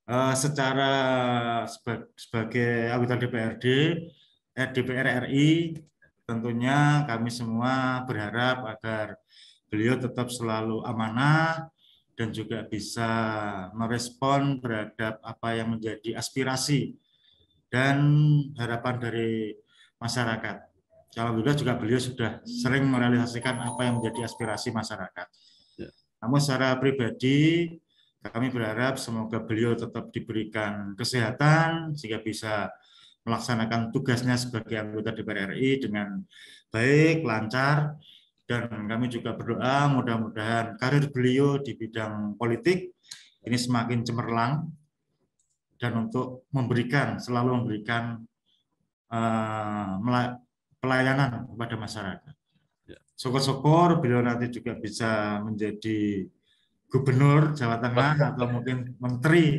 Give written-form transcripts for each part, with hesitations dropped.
Secara sebagai anggota DPR RI, tentunya kami semua berharap agar beliau tetap selalu amanah dan juga bisa merespon terhadap apa yang menjadi aspirasi dan harapan dari masyarakat. Alhamdulillah juga beliau sudah sering merealisasikan apa yang menjadi aspirasi masyarakat. Namun secara pribadi kami berharap semoga beliau tetap diberikan kesehatan sehingga bisa melaksanakan tugasnya sebagai anggota DPR RI dengan baik, lancar, dan kami juga berdoa mudah-mudahan karir beliau di bidang politik ini semakin cemerlang dan untuk selalu memberikan pelayanan kepada masyarakat. Syukur-syukur beliau nanti juga bisa menjadi gubernur Jawa Tengah atau mungkin menteri,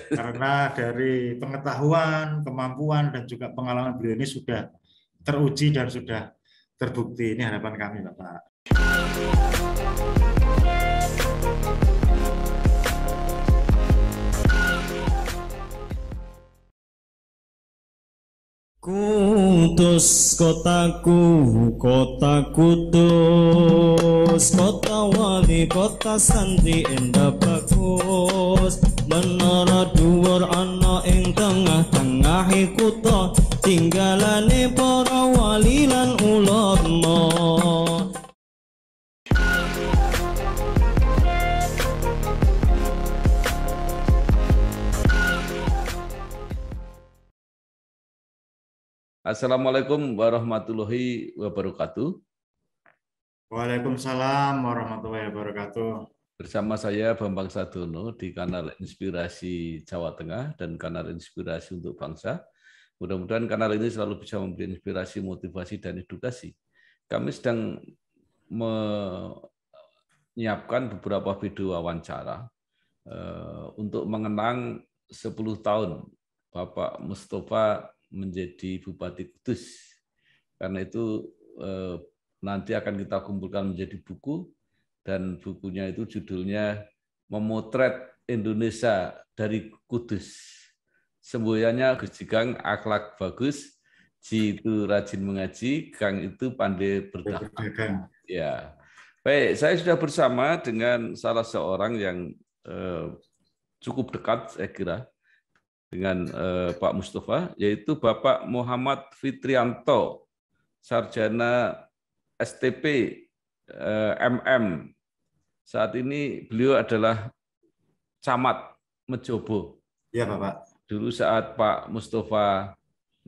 karena dari pengetahuan, kemampuan, dan juga pengalaman beliau ini sudah teruji dan sudah terbukti. Ini harapan kami, Bapak. Kudus kotaku, kota kudus, kota wali, kota santri endah bagus. Menara dhuwur ana ing tengah-tengahe kutha, tinggalane para wali lan ulama. Assalamualaikum warahmatullahi wabarakatuh. Waalaikumsalam warahmatullahi wabarakatuh. Bersama saya Bambang Sadono di kanal Inspirasi Jawa Tengah dan kanal Inspirasi untuk Bangsa. Mudah-mudahan kanal ini selalu bisa memberi inspirasi, motivasi, dan edukasi. Kami sedang menyiapkan beberapa video wawancara untuk mengenang 10 tahun Bapak Mustafa menjadi Bupati Kudus. Karena itu nanti akan kita kumpulkan menjadi buku, dan bukunya itu judulnya Memotret Indonesia dari Kudus. Semboyannya Gus Jigang akhlak bagus, Ji itu rajin mengaji, Gang itu pandai berdagang. Ya. Baik, saya sudah bersama dengan salah seorang yang cukup dekat saya kira dengan Pak Mustafa, yaitu Bapak Muhammad Fitrianto, sarjana STP MM. Saat ini beliau adalah camat Mejobo. Ya, Bapak. Dulu saat Pak Mustafa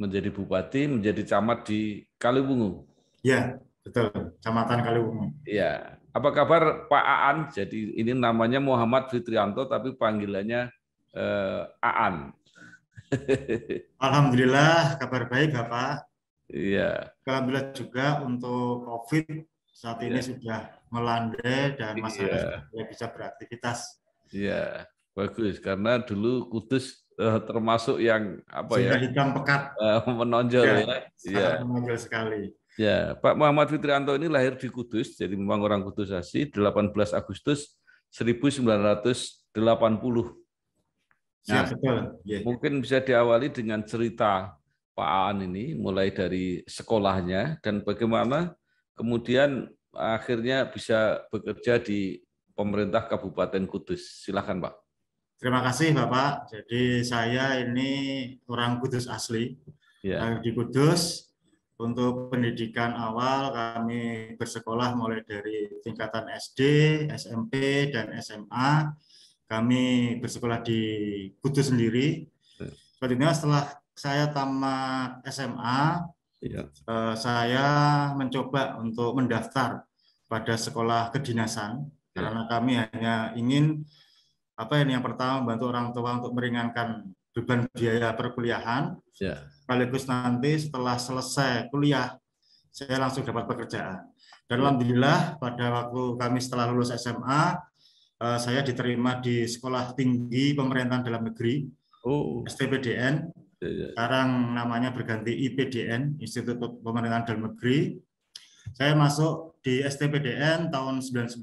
menjadi bupati, menjadi camat di Kaliwungu. Ya, betul. Kecamatan Kaliwungu. Ya. Apa kabar Pak Aan? Jadi ini namanya Muhammad Fitrianto, tapi panggilannya Aan. Alhamdulillah, kabar baik, Bapak. Iya. Alhamdulillah juga untuk COVID saat ini sudah melandai dan masyarakat sudah bisa beraktivitas. Iya, bagus. Karena dulu Kudus termasuk yang apa sudah ya? Hitam pekat. Menonjol ya. Sangat menonjol sekali. Ya, Pak Muhammad Fitrianto ini lahir di Kudus, jadi memang orang Kudus asli, 18 Agustus 1980. Nah, mungkin bisa diawali dengan cerita Pak Aan ini, mulai dari sekolahnya dan bagaimana kemudian akhirnya bisa bekerja di pemerintah Kabupaten Kudus. Silakan, Pak. Terima kasih, Bapak. Jadi saya ini orang Kudus asli, lahir di Kudus. Untuk pendidikan awal kami bersekolah mulai dari tingkatan SD, SMP, dan SMA. Kami bersekolah di Kudus sendiri. Selanjutnya setelah saya tamat SMA, saya mencoba untuk mendaftar pada sekolah kedinasan, karena kami hanya ingin yang pertama membantu orang tua untuk meringankan beban biaya perkuliahan. Sekaligus nanti setelah selesai kuliah, saya langsung dapat pekerjaan. Dan alhamdulillah pada waktu kami setelah lulus SMA, saya diterima di Sekolah Tinggi Pemerintahan Dalam Negeri, STPDN. Sekarang namanya berganti IPDN, Institut Pemerintahan Dalam Negeri. Saya masuk di STPDN tahun 99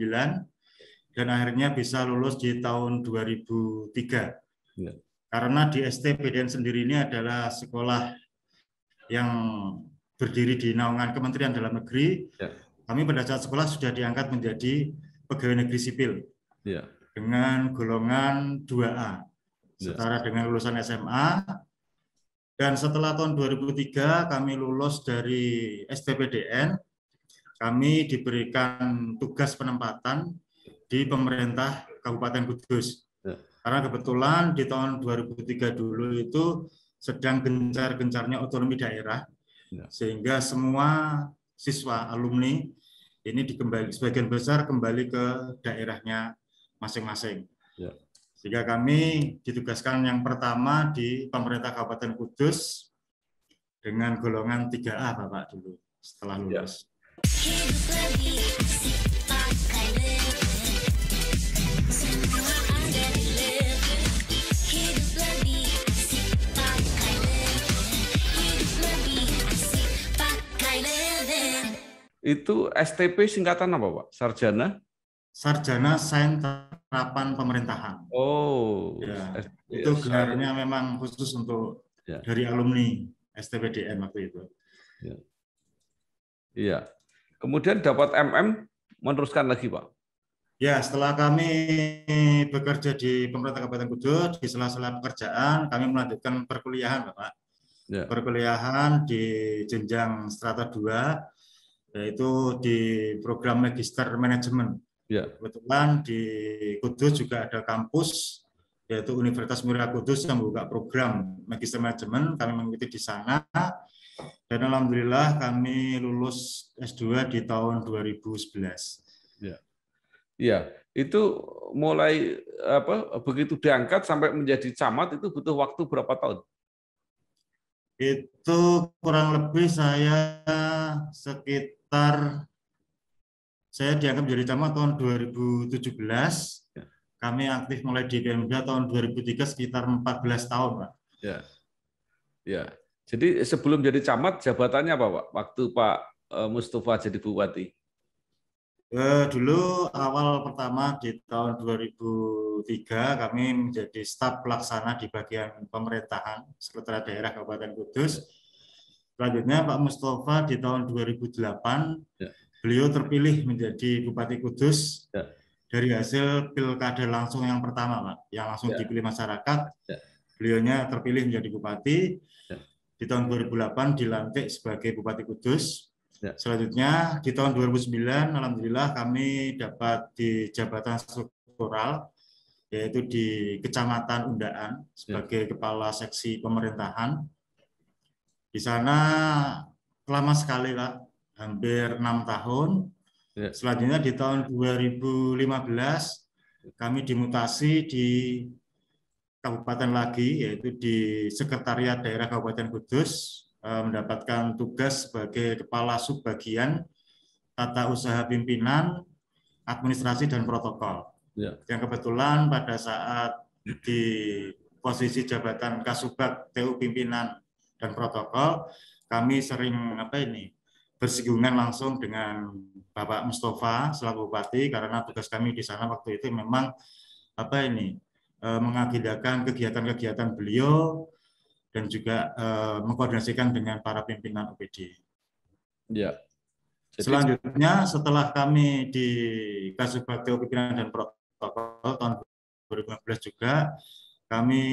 dan akhirnya bisa lulus di tahun 2003. Karena di STPDN sendiri ini adalah sekolah yang berdiri di naungan Kementerian Dalam Negeri. Ya. Kami pada saat sekolah sudah diangkat menjadi pegawai negeri sipil ya. Dengan golongan 2A, setara dengan lulusan SMA. Dan setelah tahun 2003 kami lulus dari STPDN, kami diberikan tugas penempatan di pemerintah Kabupaten Kudus. Ya. Karena kebetulan di tahun 2003 dulu itu sedang gencar-gencarnya otonomi daerah, ya. Sehingga semua siswa alumni ini sebagian besar kembali ke daerahnya masing-masing. Ya. Sehingga kami ditugaskan yang pertama di pemerintah Kabupaten Kudus dengan golongan 3A Bapak dulu setelah lulus. Itu STP singkatan apa, Pak? Sarjana? Sarjana Sains Terapan Pemerintahan. Oh, ya, itu gelarnya memang khusus untuk ya. Dari alumni STPDN waktu itu. Ya. Iya. Kemudian dapat MM, meneruskan lagi, Pak? Ya, setelah kami bekerja di pemerintah Kabupaten Kudus, di sela-sela pekerjaan, kami melanjutkan perkuliahan, Bapak. Ya. Perkuliahan di jenjang strata 2, yaitu di program Magister Manajemen. Ya. Kebetulan di Kudus juga ada kampus, yaitu Universitas Muria Kudus yang membuka program Magister Manajemen. Kami mengikuti di sana. Dan alhamdulillah kami lulus S2 di tahun 2011. Ya. Ya, itu mulai begitu diangkat sampai menjadi camat itu butuh waktu berapa tahun? Itu kurang lebih saya dianggap menjadi camat tahun 2017. Ya. Kami aktif mulai di Pemda tahun 2003 sekitar 14 tahun, Pak. Ya. Ya. Jadi sebelum jadi camat jabatannya apa, Pak? Waktu Pak Mustafa jadi bupati? Dulu awal pertama di tahun 2003 kami menjadi staf pelaksana di bagian pemerintahan Sekretariat Daerah Kabupaten Kudus. Selanjutnya Pak Mustafa di tahun 2008 ya. Beliau terpilih menjadi Bupati Kudus ya. Dari hasil pilkada langsung yang pertama, Pak, yang langsung ya. Dipilih masyarakat. Ya. Beliaunya terpilih menjadi bupati. Ya. Di tahun 2008 dilantik sebagai Bupati Kudus. Ya. Selanjutnya di tahun 2009 alhamdulillah kami dapat di jabatan struktural, yaitu di Kecamatan Undaan sebagai kepala seksi pemerintahan. Di sana lama sekali, Pak, hampir 6 tahun. Ya. Selanjutnya di tahun 2015 kami dimutasi di kabupaten lagi, yaitu di Sekretariat Daerah Kabupaten Kudus, mendapatkan tugas sebagai kepala subbagian tata usaha pimpinan, administrasi dan protokol. Ya. Yang kebetulan pada saat di posisi jabatan Kasubag TU pimpinan dan protokol, kami sering bersinggungan langsung dengan Bapak Mustafa selaku bupati, karena tugas kami di sana waktu itu memang mengagendakan kegiatan-kegiatan beliau dan juga mengkoordinasikan dengan para pimpinan OPD. Ya. Jadi, selanjutnya setelah kami di Kasubag TU pimpinan dan protokol tahun 2015 juga kami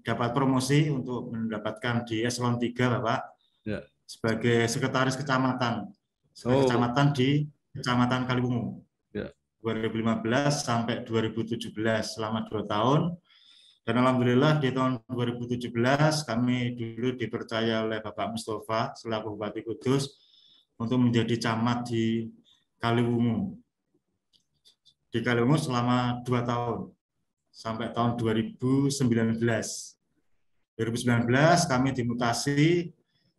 dapat promosi untuk mendapatkan di eselon 3, Bapak. Ya. Sebagai sekretaris kecamatan, kecamatan di Kecamatan Kaliwungu. Ya. 2015 sampai 2017 selama 2 tahun. Dan alhamdulillah di tahun 2017 kami dulu dipercaya oleh Bapak Mustafa selaku Bupati Kudus untuk menjadi camat di Kaliwungu. Di Kaliwungu selama 2 tahun sampai tahun 2019. 2019 kami dimutasi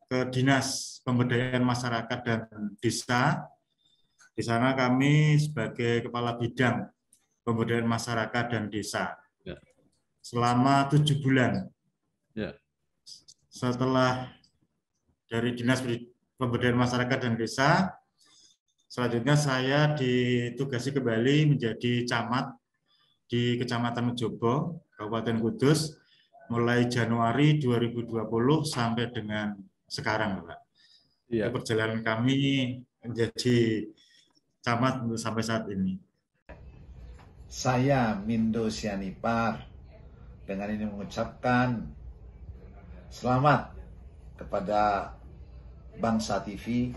ke Dinas Pemberdayaan Masyarakat dan Desa. Di sana kami sebagai Kepala Bidang Pemberdayaan Masyarakat dan Desa. Ya. Selama 7 bulan. Ya. Setelah dari Dinas Pemberdayaan Masyarakat dan Desa, selanjutnya saya ditugasi kembali menjadi camat di Kecamatan Mejobo, Kabupaten Kudus, mulai Januari 2020 sampai dengan sekarang, Pak. Iya. Perjalanan kami menjadi camat sampai saat ini. Saya Mindo Sianipar dengan ini mengucapkan selamat kepada Bangsa TV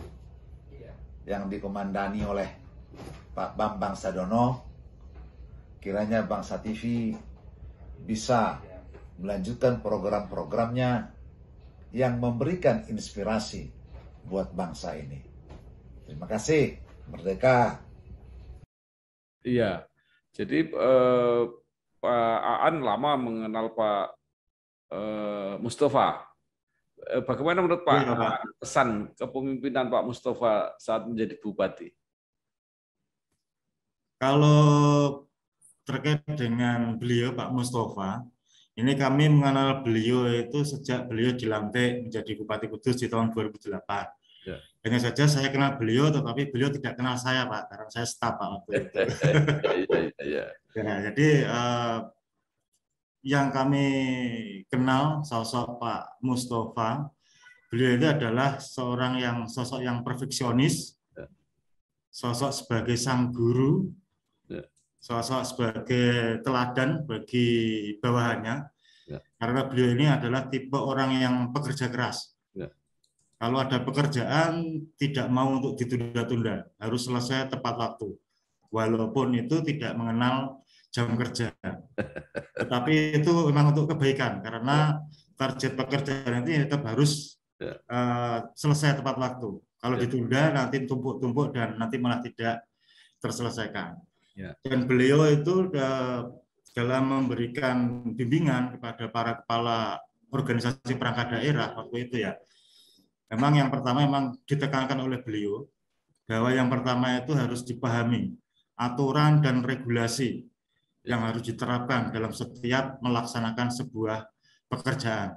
yang dikomandani oleh Pak Bambang Sadono. Kiranya Bangsa TV bisa melanjutkan program-programnya yang memberikan inspirasi buat bangsa ini. Terima kasih. Merdeka. Iya. Jadi Pak Aan lama mengenal Pak Mustafa. Bagaimana menurut Pak kesan kepemimpinan Pak Mustafa saat menjadi bupati? Kalau terkait dengan beliau Pak Mustafa, ini kami mengenal beliau itu sejak beliau dilantik menjadi Bupati Kudus di tahun 2008. Ya. Hanya saja saya kenal beliau, tetapi beliau tidak kenal saya, Pak, karena saya staf Pak waktu itu. Ya, jadi yang kami kenal sosok Pak Mustafa, beliau itu adalah sosok yang perfeksionis, sosok sebagai sang guru, sosok sebagai teladan bagi bawahannya, karena beliau ini adalah tipe orang yang pekerja keras. Kalau ada pekerjaan tidak mau untuk ditunda-tunda, harus selesai tepat waktu, walaupun itu tidak mengenal jam kerja. Tetapi itu memang untuk kebaikan, karena target pekerjaan itu tetap harus selesai tepat waktu. Kalau ditunda nanti tumpuk-tumpuk dan nanti malah tidak terselesaikan. Dan beliau itu dalam memberikan bimbingan kepada para kepala organisasi perangkat daerah waktu itu ya, memang yang pertama memang ditekankan oleh beliau bahwa yang pertama itu harus dipahami aturan dan regulasi yang harus diterapkan dalam setiap melaksanakan sebuah pekerjaan.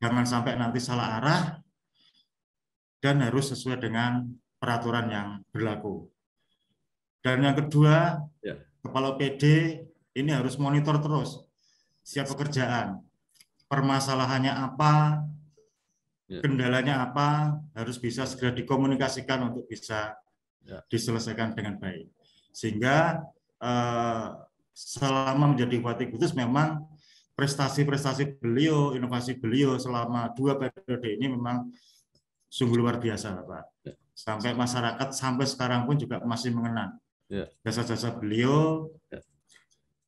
Jangan sampai nanti salah arah dan harus sesuai dengan peraturan yang berlaku. Dan yang kedua, Kepala PD ini harus monitor terus setiap pekerjaan. Permasalahannya apa, kendalanya apa, harus bisa segera dikomunikasikan untuk bisa diselesaikan dengan baik. Sehingga selama menjadi Bupati Kudus memang prestasi-prestasi beliau, inovasi beliau selama 2 periode ini memang sungguh luar biasa, Pak. Sampai masyarakat sampai sekarang pun juga masih mengenang jasa-jasa beliau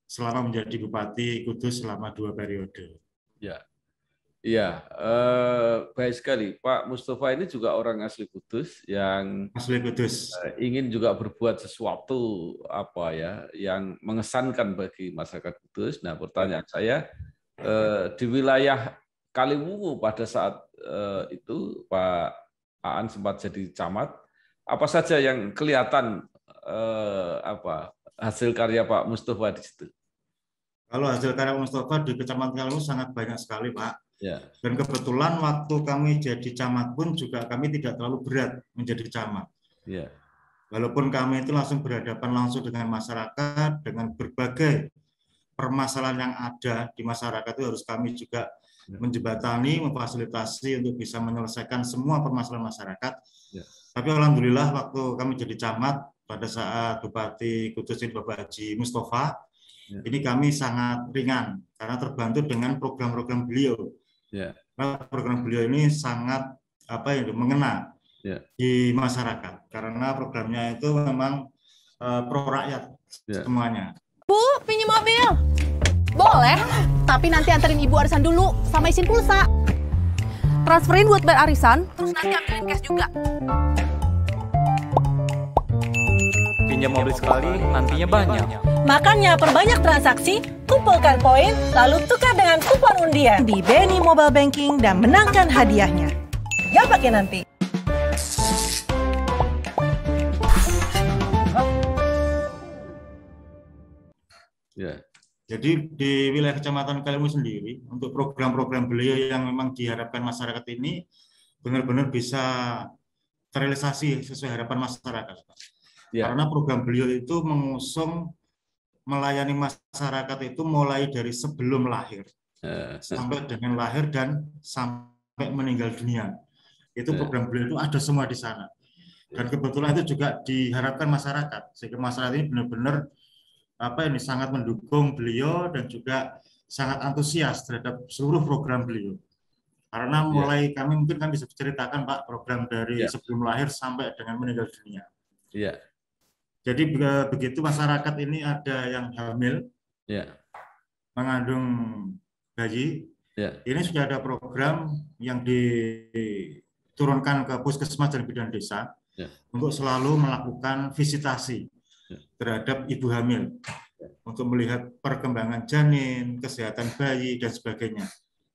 selama menjadi Bupati Kudus selama 2 periode. Iya, baik sekali. Pak Mustafa ini juga orang asli Kudus yang ingin juga berbuat sesuatu yang mengesankan bagi masyarakat Kudus. Nah, pertanyaan saya di wilayah Kaliwungu pada saat itu Pak Aan sempat jadi camat. Apa saja yang kelihatan hasil karya Pak Mustafa di situ? Kalau hasil karya Mustafa di Kecamatan Kaliwungu sangat banyak sekali, Pak. Dan kebetulan waktu kami jadi camat pun juga kami tidak terlalu berat menjadi camat. Walaupun kami itu langsung berhadapan langsung dengan masyarakat, dengan berbagai permasalahan yang ada di masyarakat itu harus kami juga menjembatani, memfasilitasi untuk bisa menyelesaikan semua permasalahan masyarakat. Tapi alhamdulillah waktu kami jadi camat pada saat Bupati Kudus Bapak Haji Mustafa, ini kami sangat ringan karena terbantu dengan program-program beliau. Program beliau ini sangat mengena di masyarakat karena programnya itu memang pro rakyat semuanya. Bu, pinjam mobil? Boleh, tapi nanti anterin ibu arisan dulu sama isin pulsa. Transferin buat bayar arisan, terus nanti ambilin cash juga. Pinjam mobil sekali, nantinya banyak. Makanya perbanyak transaksi, kumpulkan poin, lalu tukar dengan kupon undian di BNI Mobile Banking dan menangkan hadiahnya. Gak pakai nanti. Jadi di wilayah Kecamatan Kaliwungu sendiri, untuk program-program beliau yang memang diharapkan masyarakat ini benar-benar bisa terrealisasi sesuai harapan masyarakat. Karena program beliau itu mengusung melayani masyarakat itu mulai dari sebelum lahir sampai dengan lahir dan sampai meninggal dunia. Itu program beliau itu ada semua di sana. Dan kebetulan itu juga diharapkan masyarakat, sehingga masyarakat ini benar-benar sangat mendukung beliau dan juga sangat antusias terhadap seluruh program beliau. Karena mulai kami mungkin kan bisa ceritakan Pak, program dari sebelum lahir sampai dengan meninggal dunia. Jadi begitu masyarakat ini ada yang hamil, mengandung bayi, ini sudah ada program yang diturunkan ke puskesmas dan bidan desa untuk selalu melakukan visitasi terhadap ibu hamil untuk melihat perkembangan janin, kesehatan bayi dan sebagainya.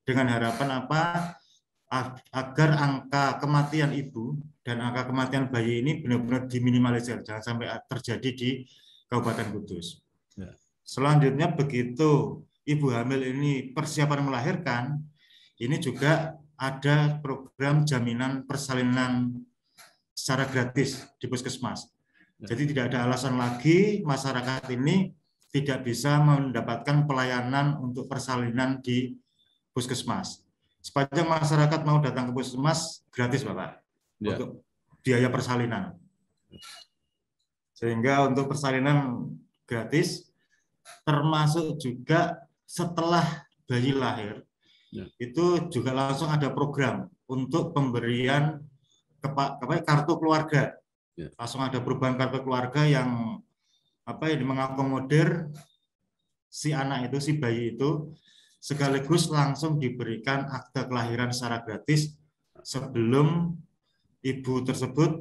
Dengan harapan agar angka kematian ibu dan angka kematian bayi ini benar-benar diminimalisir, jangan sampai terjadi di Kabupaten Kudus. Selanjutnya begitu ibu hamil ini persiapan melahirkan, ini juga ada program jaminan persalinan secara gratis di puskesmas. Jadi tidak ada alasan lagi masyarakat ini tidak bisa mendapatkan pelayanan untuk persalinan di puskesmas. Sepanjang masyarakat mau datang ke puskesmas, gratis Bapak, untuk biaya persalinan. Sehingga untuk persalinan gratis, termasuk juga setelah bayi lahir, itu juga langsung ada program untuk pemberian kartu keluarga. Langsung ada perubahan kartu keluarga yang mengakomodir si anak itu, si bayi itu, sekaligus langsung diberikan akte kelahiran secara gratis sebelum ibu tersebut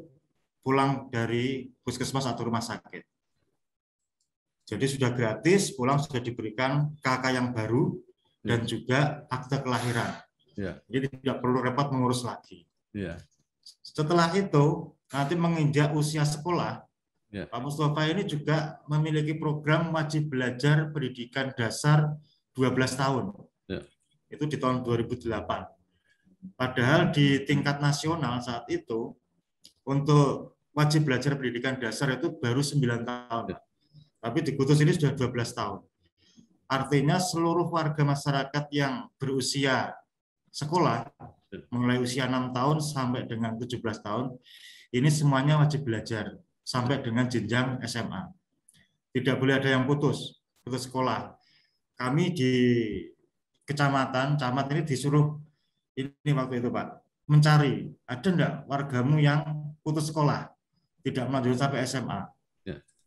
pulang dari puskesmas atau rumah sakit. Jadi sudah gratis, pulang sudah diberikan KK yang baru dan juga akte kelahiran. Jadi tidak perlu repot mengurus lagi. Setelah itu, nanti menginjak usia sekolah, Pak Mustafa ini juga memiliki program wajib belajar pendidikan dasar 12 tahun. Itu di tahun 2008. Padahal di tingkat nasional saat itu, untuk wajib belajar pendidikan dasar itu baru 9 tahun. Tapi di Kudus ini sudah 12 tahun. Artinya seluruh warga masyarakat yang berusia sekolah, mulai usia 6 tahun sampai dengan 17 tahun, ini semuanya wajib belajar sampai dengan jenjang SMA. Tidak boleh ada yang putus sekolah. Kami di kecamatan, camat ini disuruh ini waktu itu Pak, mencari ada enggak wargamu yang putus sekolah, tidak melanjutkan sampai SMA.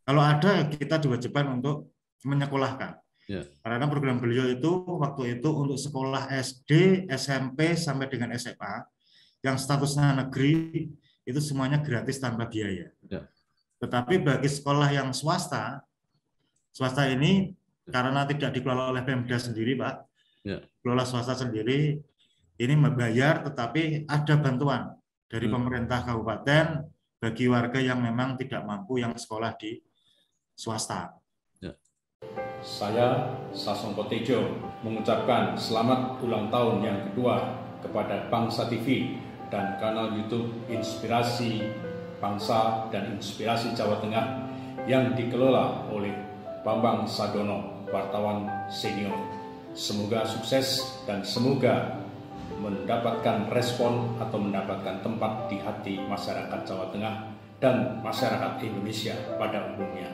Kalau ada, kita diwajibkan untuk menyekolahkan. Karena program beliau itu waktu itu untuk sekolah SD, SMP sampai dengan SMA yang statusnya negeri itu semuanya gratis tanpa biaya. Tetapi bagi sekolah yang swasta ini karena tidak dikelola oleh Pemda sendiri, Pak, kelola swasta sendiri, ini membayar, tetapi ada bantuan dari pemerintah kabupaten bagi warga yang memang tidak mampu yang sekolah di swasta. Saya, Sasongko Tejo, mengucapkan selamat ulang tahun yang kedua kepada Bangsa TV dan kanal YouTube Inspirasi Bangsa dan Inspirasi Jawa Tengah yang dikelola oleh Bambang Sadono, wartawan senior. Semoga sukses dan semoga mendapatkan respon atau mendapatkan tempat di hati masyarakat Jawa Tengah dan masyarakat Indonesia pada umumnya.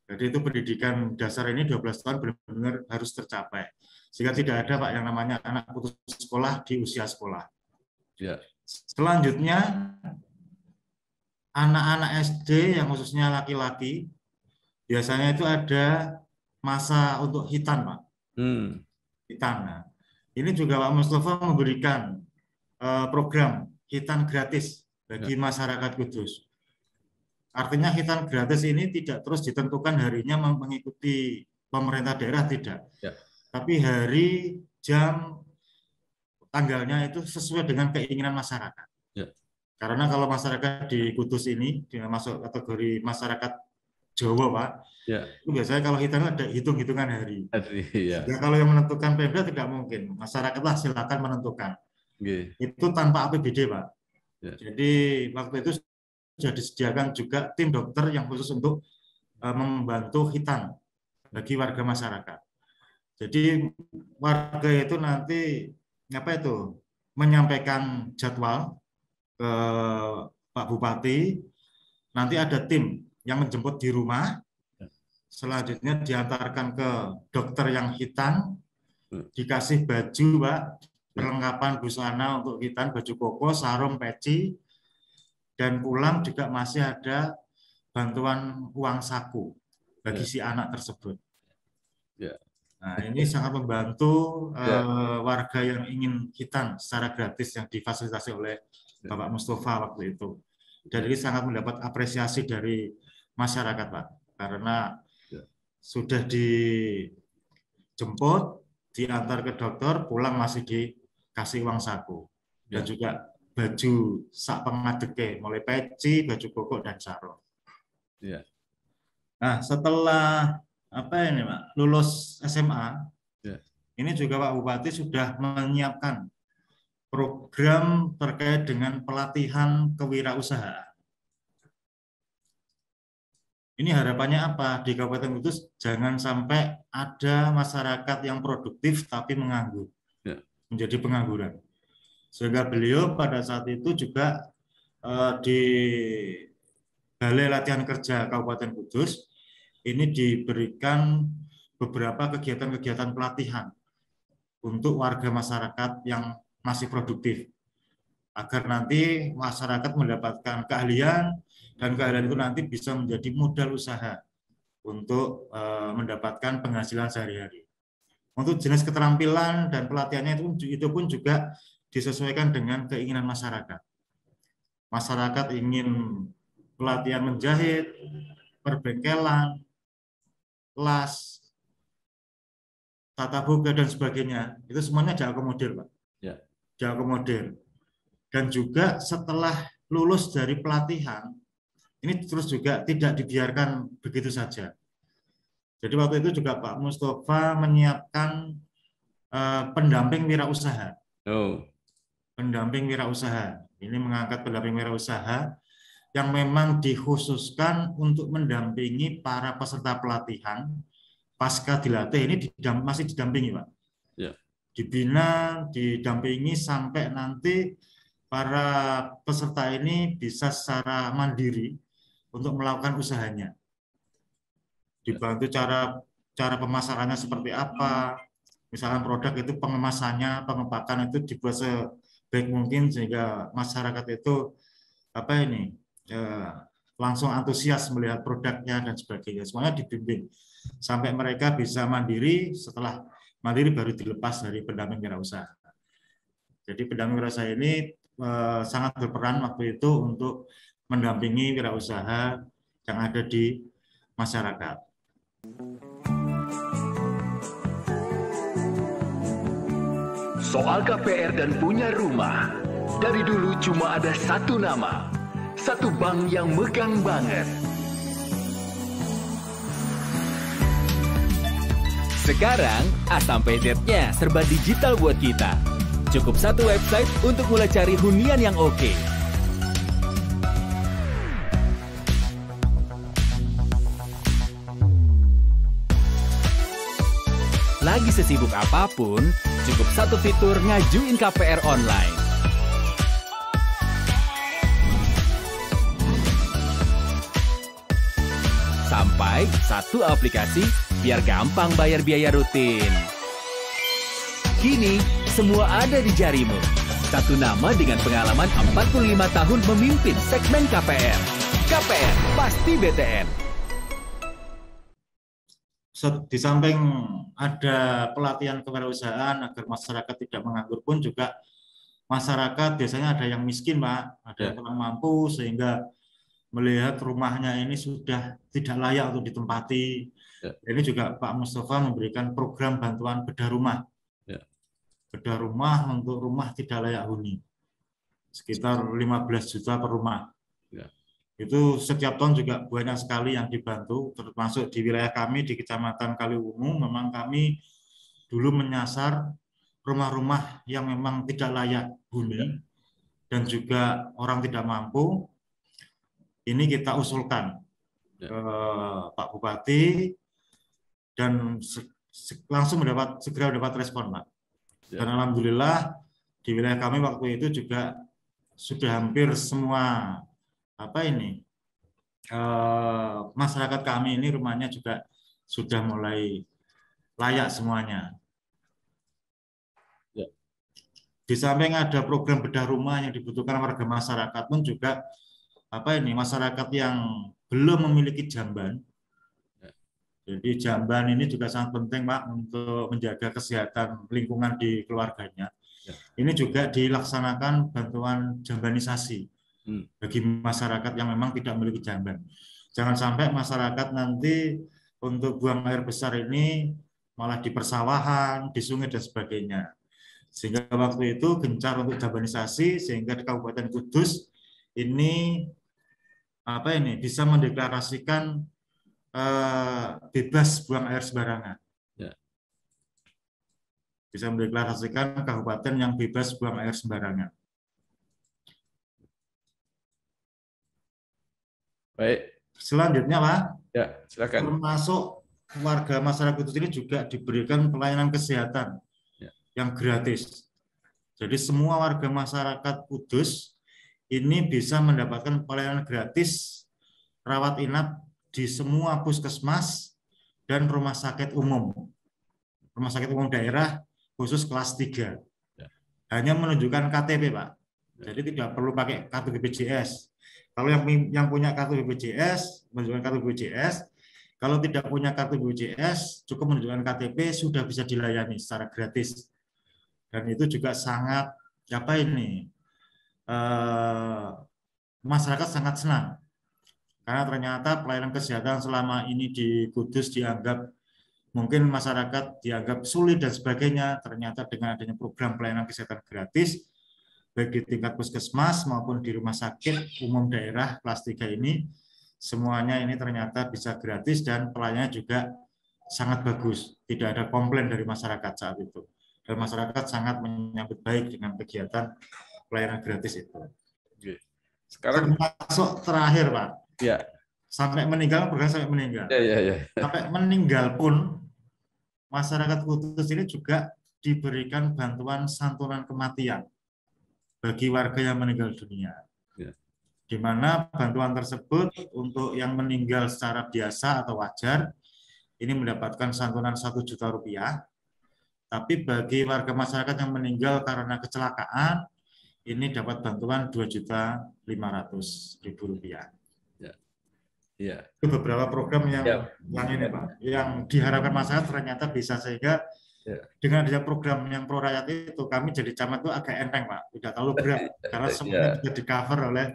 Jadi itu pendidikan dasar ini 12 tahun benar-benar harus tercapai. Sehingga tidak ada Pak yang namanya anak putus sekolah di usia sekolah. Selanjutnya, anak-anak SD yang khususnya laki-laki, biasanya itu ada masa untuk hitan Pak. Hitan. Nah, ini juga Pak Mustafa memberikan program hitan gratis bagi masyarakat Kudus. Artinya hitan gratis ini tidak terus ditentukan harinya mengikuti pemerintah daerah, tidak. Tapi hari, jam, tanggalnya itu sesuai dengan keinginan masyarakat. Karena kalau masyarakat di Kudus ini masuk kategori masyarakat Jawa, Pak, itu biasanya kalau hitan ada hitung-hitungan hari. Kalau yang menentukan Pemda tidak mungkin. Masyarakatlah silakan menentukan. Itu tanpa APBD, Pak. Jadi waktu itu sudah disediakan juga tim dokter yang khusus untuk membantu hitan bagi warga masyarakat. Jadi warga itu nanti menyampaikan jadwal ke Pak Bupati, nanti ada tim yang menjemput di rumah, selanjutnya diantarkan ke dokter yang hitan, dikasih baju, Pak, perlengkapan busana untuk hitan, baju koko, sarung, peci, dan pulang juga masih ada bantuan uang saku bagi si anak tersebut. Nah, ini sangat membantu warga yang ingin hitan secara gratis yang difasilitasi oleh Bapak Mustafa waktu itu. Dan ini sangat mendapat apresiasi dari masyarakat, Pak, karena sudah dijemput, diantar ke dokter, pulang masih dikasih uang saku. Dan juga baju sak pengadeke, mulai peci, baju koko, dan sarung. Nah, setelah lulus SMA, ini juga Pak Bupati sudah menyiapkan program terkait dengan pelatihan kewirausahaan. Ini harapannya apa? Di Kabupaten Kudus jangan sampai ada masyarakat yang produktif tapi menganggur, menjadi pengangguran. Sehingga beliau pada saat itu juga di Balai Latihan Kerja Kabupaten Kudus ini diberikan beberapa kegiatan-kegiatan pelatihan untuk warga masyarakat yang masih produktif, agar nanti masyarakat mendapatkan keahlian, dan keahlian itu nanti bisa menjadi modal usaha untuk mendapatkan penghasilan sehari-hari. Untuk jenis keterampilan dan pelatihannya itu pun juga disesuaikan dengan keinginan masyarakat. Masyarakat ingin pelatihan menjahit, perbengkelan, las, tata boga, dan sebagainya. Itu semuanya diakomodir, Pak. Diakomodir. Dan juga setelah lulus dari pelatihan, ini terus juga tidak dibiarkan begitu saja. Jadi waktu itu juga Pak Mustafa menyiapkan pendamping wirausaha. Pendamping wirausaha. Ini mengangkat pendamping wirausaha yang memang dikhususkan untuk mendampingi para peserta pelatihan pasca dilatih. Ini masih didampingi, Pak. Dibina, didampingi sampai nanti para peserta ini bisa secara mandiri untuk melakukan usahanya. Dibantu cara pemasarannya seperti apa, misalkan produk itu pengemasannya, pengepakan itu dibuat sebaik mungkin sehingga masyarakat itu langsung antusias melihat produknya dan sebagainya. Semuanya dibimbing sampai mereka bisa mandiri. Setelah mandiri baru dilepas dari pendamping wirausaha. Jadi pendamping wirausaha ini sangat berperan waktu itu untuk mendampingi wirausaha yang ada di masyarakat. Soal KPR dan punya rumah, dari dulu cuma ada satu nama, satu bank yang megang banget. Sekarang A sampai Z-nya serba digital buat kita. Cukup satu website untuk mulai cari hunian yang oke. Lagi sesibuk apapun, cukup satu fitur ngajuin KPR online. Sampai satu aplikasi biar gampang bayar biaya rutin. Kini, semua ada di jarimu. Satu nama dengan pengalaman 45 tahun memimpin segmen KPR. KPR, pasti BTN. Di samping ada pelatihan kewirausahaan agar masyarakat tidak menganggur pun juga masyarakat biasanya ada yang miskin, Pak, ada yang kurang mampu sehingga melihat rumahnya ini sudah tidak layak untuk ditempati. Ini juga Pak Mustafa memberikan program bantuan bedah rumah. Bedah rumah untuk rumah tidak layak huni. Sekitar 15 juta per rumah. Itu setiap tahun juga banyak sekali yang dibantu, termasuk di wilayah kami di Kecamatan Kaliwungu. Memang kami dulu menyasar rumah-rumah yang memang tidak layak huni dan juga orang tidak mampu. Ini kita usulkan ke Pak Bupati, dan langsung segera mendapat respon, Pak. Dan alhamdulillah di wilayah kami waktu itu juga sudah hampir semua masyarakat kami ini rumahnya juga sudah mulai layak semuanya. Di samping ada program bedah rumah yang dibutuhkan warga masyarakat pun juga masyarakat yang belum memiliki jamban. Jadi jamban ini juga sangat penting, Pak, untuk menjaga kesehatan lingkungan di keluarganya. Ini juga dilaksanakan bantuan jambanisasi bagi masyarakat yang memang tidak memiliki jamban. Jangan sampai masyarakat nanti untuk buang air besar ini malah di persawahan, di sungai dan sebagainya. Sehingga waktu itu gencar untuk jambanisasi, sehingga di Kabupaten Kudus ini bisa mendeklarasikan bebas buang air sembarangan. Bisa mendeklarasikan kabupaten yang bebas buang air sembarangan. Baik. Selanjutnya, Pak. Ya, silakan. Termasuk warga masyarakat Kudus ini juga diberikan pelayanan kesehatan yang gratis. Jadi semua warga masyarakat Kudus ini bisa mendapatkan pelayanan gratis rawat inap di semua puskesmas dan rumah sakit umum. Rumah sakit umum daerah khusus kelas 3. Hanya menunjukkan KTP, Pak. Jadi tidak perlu pakai kartu BPJS. Kalau yang punya kartu BPJS, menunjukkan kartu BPJS. Kalau tidak punya kartu BPJS, cukup menunjukkan KTP, sudah bisa dilayani secara gratis. Dan itu juga sangat masyarakat sangat senang. Karena ternyata pelayanan kesehatan selama ini di Kudus dianggap mungkin masyarakat dianggap sulit dan sebagainya. Ternyata dengan adanya program pelayanan kesehatan gratis, baik di tingkat puskesmas maupun di rumah sakit umum daerah kelas 3 ini, semuanya ini ternyata bisa gratis dan pelayanannya juga sangat bagus. Tidak ada komplain dari masyarakat saat itu. Dan masyarakat sangat menyambut baik dengan kegiatan pelayanan gratis itu. Sekarang masuk terakhir, Pak. Ya. Sampai meninggal, program sampai meninggal. Sampai meninggal pun masyarakat Kudus ini juga diberikan bantuan santunan kematian bagi warga yang meninggal dunia. Di mana bantuan tersebut untuk yang meninggal secara biasa atau wajar ini mendapatkan santunan 1 juta rupiah. Tapi bagi warga masyarakat yang meninggal karena kecelakaan ini dapat bantuan 2.500.000 rupiah. Itu beberapa program yang ini, Pak, yang diharapkan masyarakat ternyata bisa, sehingga dengan adanya program yang pro rakyat itu kami jadi camat itu agak enteng, Pak, tidak terlalu berat karena semuanya sudah di-cover oleh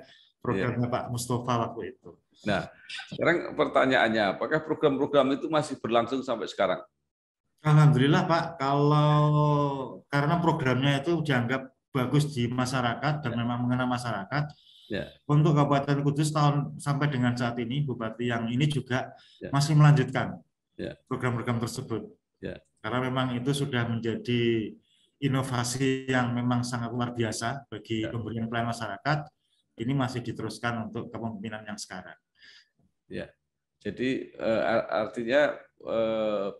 programnya Pak Mustafa waktu itu. Nah, sekarang pertanyaannya, apakah program-program itu masih berlangsung sampai sekarang? Alhamdulillah, Pak, karena programnya itu dianggap bagus di masyarakat dan memang mengena masyarakat. Untuk Kabupaten Kudus sampai dengan saat ini, Bupati yang ini juga masih melanjutkan program-program tersebut. Karena memang itu sudah menjadi inovasi yang memang sangat luar biasa bagi pemberian pelayanan masyarakat. Ini masih diteruskan untuk kepemimpinan yang sekarang. Jadi artinya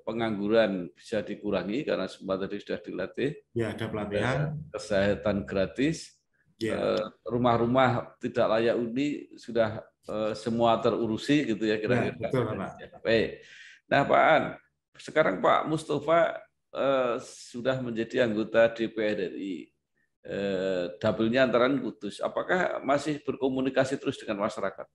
pengangguran bisa dikurangi karena semua tadi sudah dilatih. Ada pelatihan. Kesehatan gratis. Rumah-rumah tidak layak huni sudah semua terurusi gitu ya kira-kira. Betul, Pak. Baik. Nah, Pak An, sekarang Pak Mustafa sudah menjadi anggota DPR RI. Double-nya antara Kudus. Apakah masih berkomunikasi terus dengan masyarakat?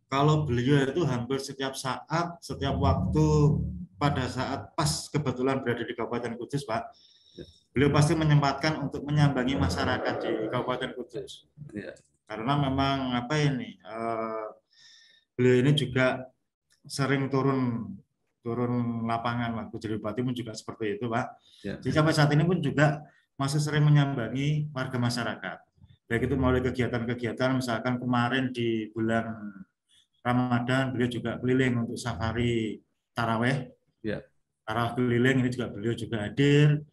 Kalau beliau itu hampir setiap saat, setiap waktu, pada saat pas kebetulan berada di Kabupaten Kudus, Pak, beliau pasti menyempatkan untuk menyambangi masyarakat di Kabupaten Kudus. Karena memang beliau ini juga sering turun lapangan waktu jadi bupati pun juga seperti itu, Pak. Jadi sampai saat ini pun juga masih sering menyambangi warga masyarakat. Baik itu melalui kegiatan-kegiatan, misalkan kemarin di bulan Ramadan beliau juga keliling untuk safari taraweh. Taraweh keliling ini juga beliau juga hadir.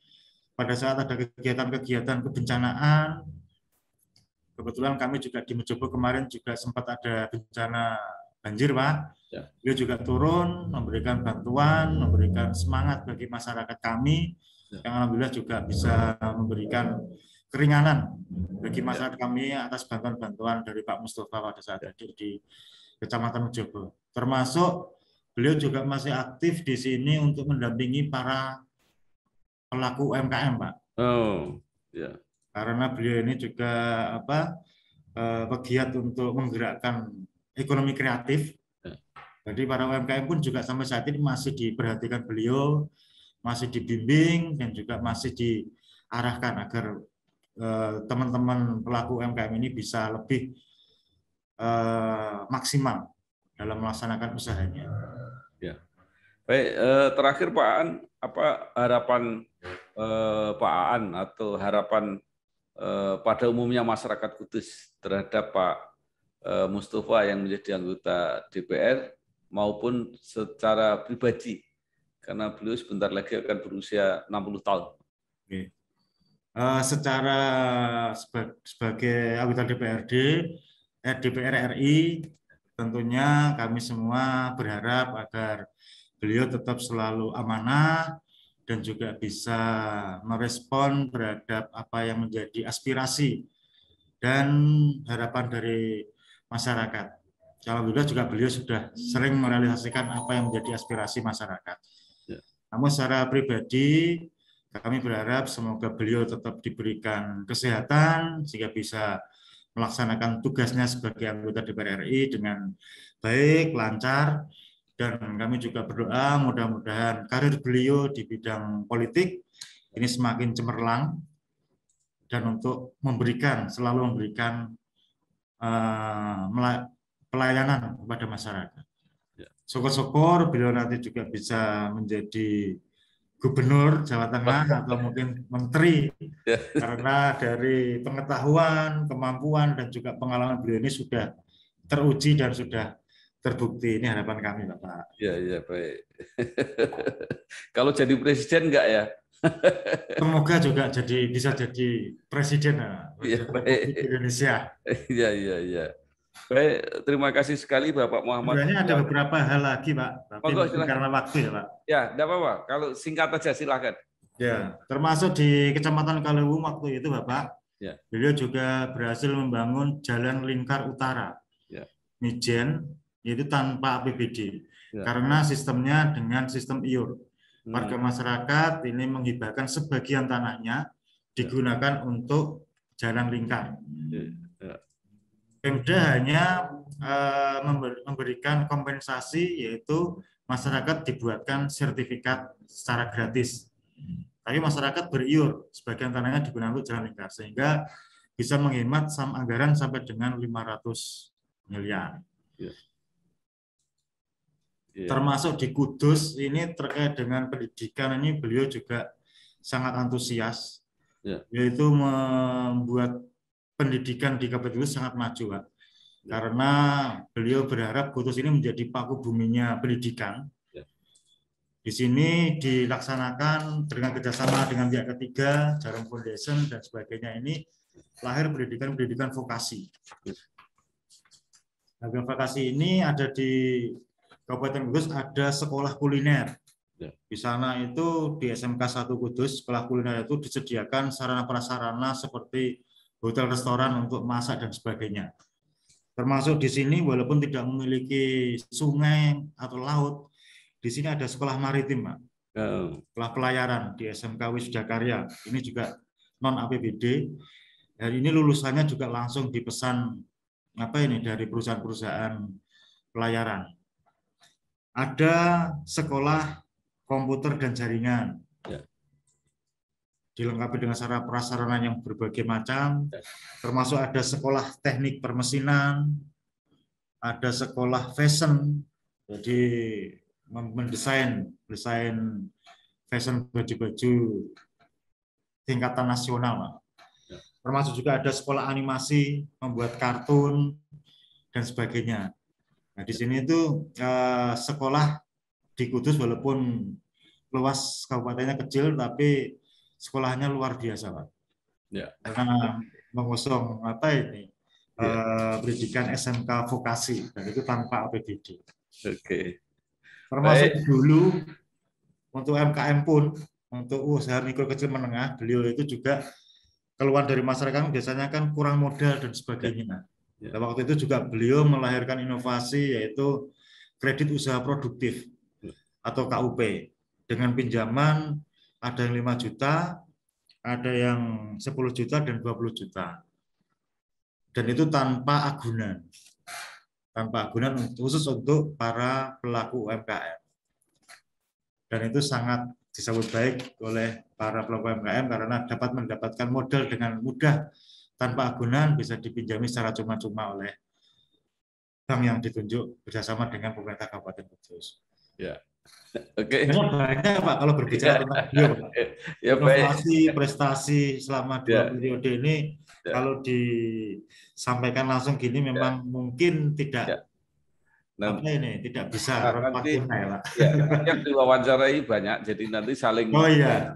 Pada saat ada kegiatan-kegiatan kebencanaan, kebetulan kami juga di Mejobo kemarin juga sempat ada bencana banjir, Pak. Ya. Beliau juga turun, memberikan bantuan, memberikan semangat bagi masyarakat kami, yang alhamdulillah juga bisa memberikan keringanan bagi masyarakat kami atas bantuan-bantuan dari Pak Mustafa pada saat hadir di Kecamatan Mejobo. Termasuk beliau juga masih aktif di sini untuk mendampingi para pelaku UMKM, Pak. Oh, ya. Karena beliau ini juga pegiat untuk menggerakkan ekonomi kreatif. Jadi para UMKM pun juga sampai saat ini masih diperhatikan beliau, masih dibimbing dan juga masih diarahkan agar teman-teman pelaku UMKM ini bisa lebih maksimal dalam melaksanakan usahanya. Ya. Baik, terakhir Pak Aan, apa harapan Pak Aan atau harapan pada umumnya masyarakat Kudus terhadap Pak Mustafa yang menjadi anggota DPR maupun secara pribadi, karena beliau sebentar lagi akan berusia 60 tahun. Oke. Secara sebagai anggota DPR RI, tentunya kami semua berharap agar beliau tetap selalu amanah dan juga bisa merespon terhadap apa yang menjadi aspirasi dan harapan dari masyarakat. Alhamdulillah juga beliau sudah sering merealisasikan apa yang menjadi aspirasi masyarakat. Namun secara pribadi kami berharap semoga beliau tetap diberikan kesehatan sehingga bisa melaksanakan tugasnya sebagai anggota DPR RI dengan baik, lancar, dan kami juga berdoa mudah-mudahan karir beliau di bidang politik ini semakin cemerlang dan untuk selalu memberikan pelayanan kepada masyarakat. Syukur-syukur beliau nanti juga bisa menjadi gubernur Jawa Tengah atau mungkin menteri, karena dari pengetahuan, kemampuan, dan juga pengalaman beliau ini sudah teruji dan sudah terbukti. Ini harapan kami, Bapak. Ya, baik. Kalau jadi presiden enggak ya? Semoga juga bisa jadi presiden Republik Indonesia. Iya. Baik, terima kasih sekali Bapak Muhammad. Sebenarnya ada beberapa hal lagi, Pak. Tapi karena waktu ya, Pak. Ya, enggak apa-apa. Kalau singkat aja silakan. Ya, termasuk di Kecamatan Kalewung waktu itu, Bapak. Ya. Beliau juga berhasil membangun Jalan Lingkar Utara. Ya. Mijen, yaitu tanpa APBD. Ya. Karena sistemnya dengan sistem IUR. Warga masyarakat ini menghibahkan sebagian tanahnya digunakan untuk jalan lingkar. Pemda hanya memberikan kompensasi, yaitu masyarakat dibuatkan sertifikat secara gratis. Tapi masyarakat beriur, sebagian tanahnya digunakan untuk jalan lingkar, sehingga bisa menghemat anggaran sampai dengan 500 miliar. Termasuk di Kudus ini terkait dengan pendidikan ini beliau juga sangat antusias, yaitu membuat pendidikan di Kabupaten Kudus sangat maju, Pak. Karena beliau berharap Kudus ini menjadi paku buminya pendidikan. Di sini dilaksanakan dengan kerjasama dengan pihak ketiga, Jarum Foundation dan sebagainya, ini lahir pendidikan vokasi. Nah, vokasi ini ada di Kabupaten Kudus, ada sekolah kuliner. Di sana itu di SMK 1 Kudus, sekolah kuliner itu disediakan sarana prasarana seperti hotel, restoran untuk masak dan sebagainya. Termasuk di sini walaupun tidak memiliki sungai atau laut, di sini ada sekolah maritim, Pak. Sekolah pelayaran di SMK Wisda Karya. Ini juga non APBD. Dan ini lulusannya juga langsung dipesan dari perusahaan-perusahaan pelayaran. Ada sekolah komputer dan jaringan, dilengkapi dengan sarana prasarana yang berbagai macam, termasuk ada sekolah teknik permesinan, ada sekolah fashion, jadi mendesain fashion baju-baju tingkatan nasional, termasuk juga ada sekolah animasi, membuat kartun dan sebagainya. Nah, di sini itu sekolah di Kudus walaupun luas kabupatennya kecil, tapi sekolahnya luar biasa, Pak. Karena mengusung pendidikan SMK vokasi, dan itu tanpa APBD. Oke. Termasuk dulu untuk MKM pun, untuk usaha mikro kecil menengah, beliau itu juga keluar dari masyarakat biasanya kan kurang modal dan sebagainya. Dan waktu itu juga beliau melahirkan inovasi yaitu kredit usaha produktif atau KUP dengan pinjaman ada yang 5 juta, ada yang 10 juta dan 20 juta. Dan itu tanpa agunan. Tanpa agunan khusus untuk para pelaku UMKM. Dan itu sangat disambut baik oleh para pelaku UMKM karena dapat mendapatkan modal dengan mudah tanpa agunan, bisa dipinjami secara cuma-cuma oleh bank yang ditunjuk bersama dengan pemerintah Kabupaten Kudus. Ya. Oke. Banyak Pak kalau berbicara tentang beliau. Inovasi, prestasi selama 2 periode ini kalau disampaikan langsung gini memang mungkin tidak tidak bisa nanti yang diwawancarai banyak, jadi nanti saling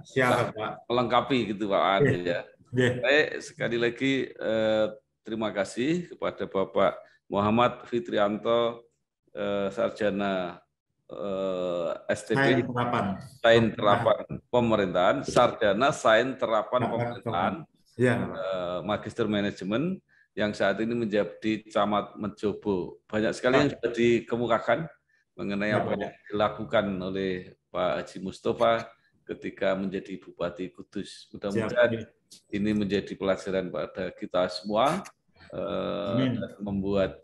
siap Pak, melengkapi gitu Pak An. Baik, sekali lagi terima kasih kepada Bapak Muhammad Fitrianto, Sarjana STP Sains Terapan Pemerintahan, Sarjana Sains Terapan Pemerintahan, Magister Manajemen, yang saat ini menjadi Camat Mejobo. Banyak sekali yang sudah dikemukakan mengenai apa yang dilakukan oleh Pak Haji Mustafa ketika menjadi Bupati Kudus. Mudah-mudahan ini menjadi pelajaran pada kita semua, dan membuat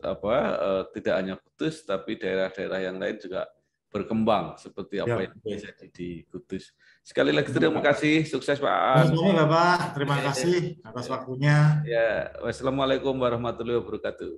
tidak hanya Kudus tapi daerah-daerah yang lain juga berkembang seperti apa yang terjadi di Kudus. Sekali lagi terima kasih, sukses Pak An. Bapak, terima kasih atas waktunya. Ya, wassalamualaikum warahmatullahi wabarakatuh.